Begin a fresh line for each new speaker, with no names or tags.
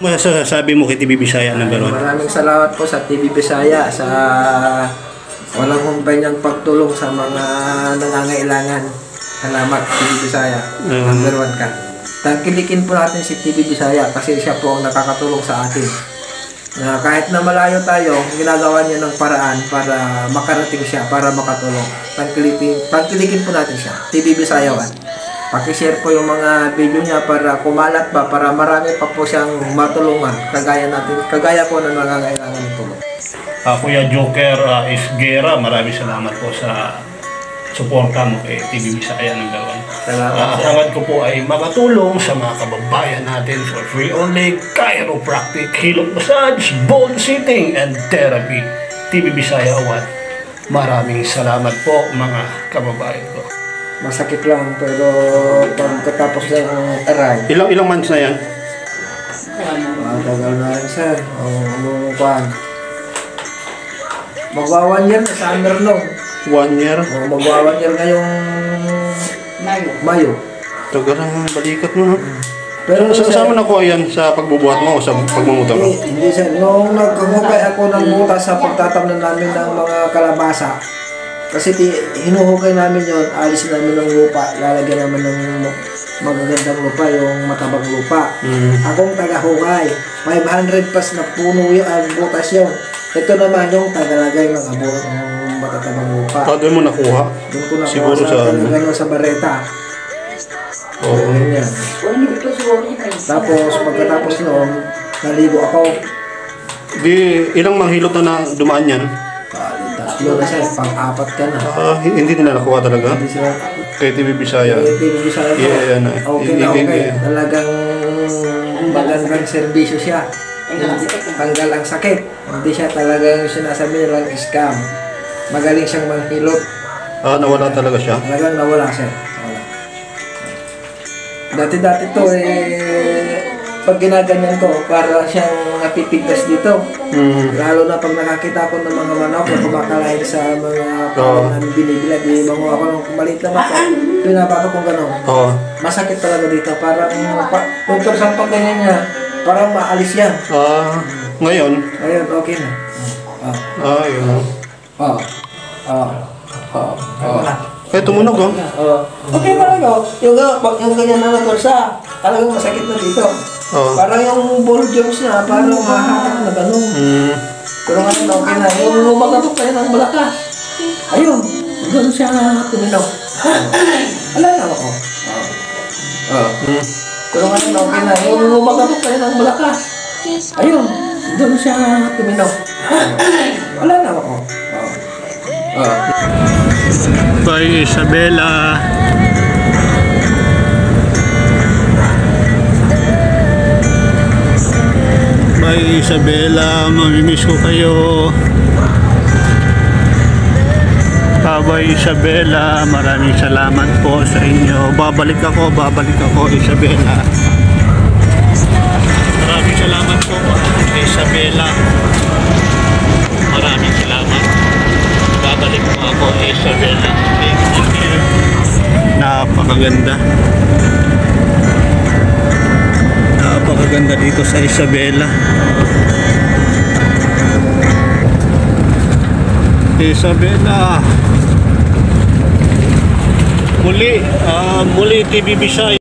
Masasabi mo kay TV Bisaya number 1?
Maraming salamat po sa TV Bisaya sa walang humpay niyang pagtulong sa mga nangangailangan. Salamat TV Bisaya. Number 1 ka. Tangkilikin po natin si TV Bisaya kasi siya po ang nakakatulong sa atin. Na kahit na malayo tayo, ginagawa niya ng paraan para makarating siya, para makatulong. Tangkilikin po natin siya. TV Bisaya 1. Pakishare po yung mga video niya para kumalat pa, para marami pa po siyang matulungan. Kagaya po ng nangangailangan ng tulong.
Kuya Joker Isguera, maraming salamat po sa suporta mo kay TV Bisaya number 1.
Salamat.
Hangad ko po ay makatulong sa mga kababayan natin for free only chiropractic, hilot massage, bone sitting, and therapy. TV Bisaya 1. Maraming salamat po mga kababayan ko.
Masakit lang pero pagkatapos ng aray.
Ilang months na yan?
Tagal na rin sir. Magwa 1 year na summer long.
1 year?
Magwa 1 year ngayong Mayo.
Tagal ang balikat mo.
Pero
saan mo nakuha yan? Sa pagbubuhat mo o sa pagmamuta mo?
Hindi sir. Nung nagkahukay ako ng butas sa pagtatamnan namin ng mga kalabasa. Kasi hinuhukay namin yon, alis namin ng lupa, lalagyan naman ng magagandang lupa, yung matabang lupa. Akong taga-hukay, 500 pas na puno yung butas yun. Ito naman yung tagalagay ng abot ng matatabang lupa.
Doon mo nakuha?
Doon ko nakuha
siguro
sa bareta.
Oo.
Ganyan. Tapos pagkatapos noon, naligo ako.
Ilang manghilot na dumaan yan?
Tatlo na siya, pang-apat ka na.
Hindi nila nakuha talaga?
Hindi sila.
Kay TV Bisaya?
Kay TV Bisaya po.
Yeah, yan.
Okay na okay. Talagang magandang serbisyo siya. Tanggal ang sakit. Hindi siya talagang sinasabi nilang scam. Magaling siyang manghilot.
Nawala talaga siya?
Talagang nawala siya. Nawala. Dati-dati to pag ginaganyan ko, para siyang napipigtas dito. Lalo na pag nakakita ko ng mga manok na kumakalain sa mga parang namin binibilag. Ibango ako ng maliit na mako. Pinabato kong gano'n. Masakit talaga dito. Parang yung persang pag ganyan niya, parang maalis yan.
Ngayon?
Ngayon, okay na.
Yun. Kaya tumunog
okay talaga. Yung ganyan na nagkursa, talagang masakit na dito. Parang yung ball joints na, parang mahatak na gano'n. Pero ngayon, okay na. Yung lumagatok kayo ng malakas. Ayun, doon siya tuminaw. Wala na ako. Pero ngayon, okay na. Yung lumagatok kayo ng malakas. Ayun, doon siya tuminaw. Wala na ako.
Kay Isabela. Bye Isabela, mamimiss ko kayo. Bye Isabela, maraming salamat po sa inyo. Babalik ako Isabela. Maraming salamat po Isabela. Maraming salamat. Babalik po ako Isabela. Thank you. Napakaganda. Napakaganda dito sa Isabela. Isabela. Muli TV Bisaya.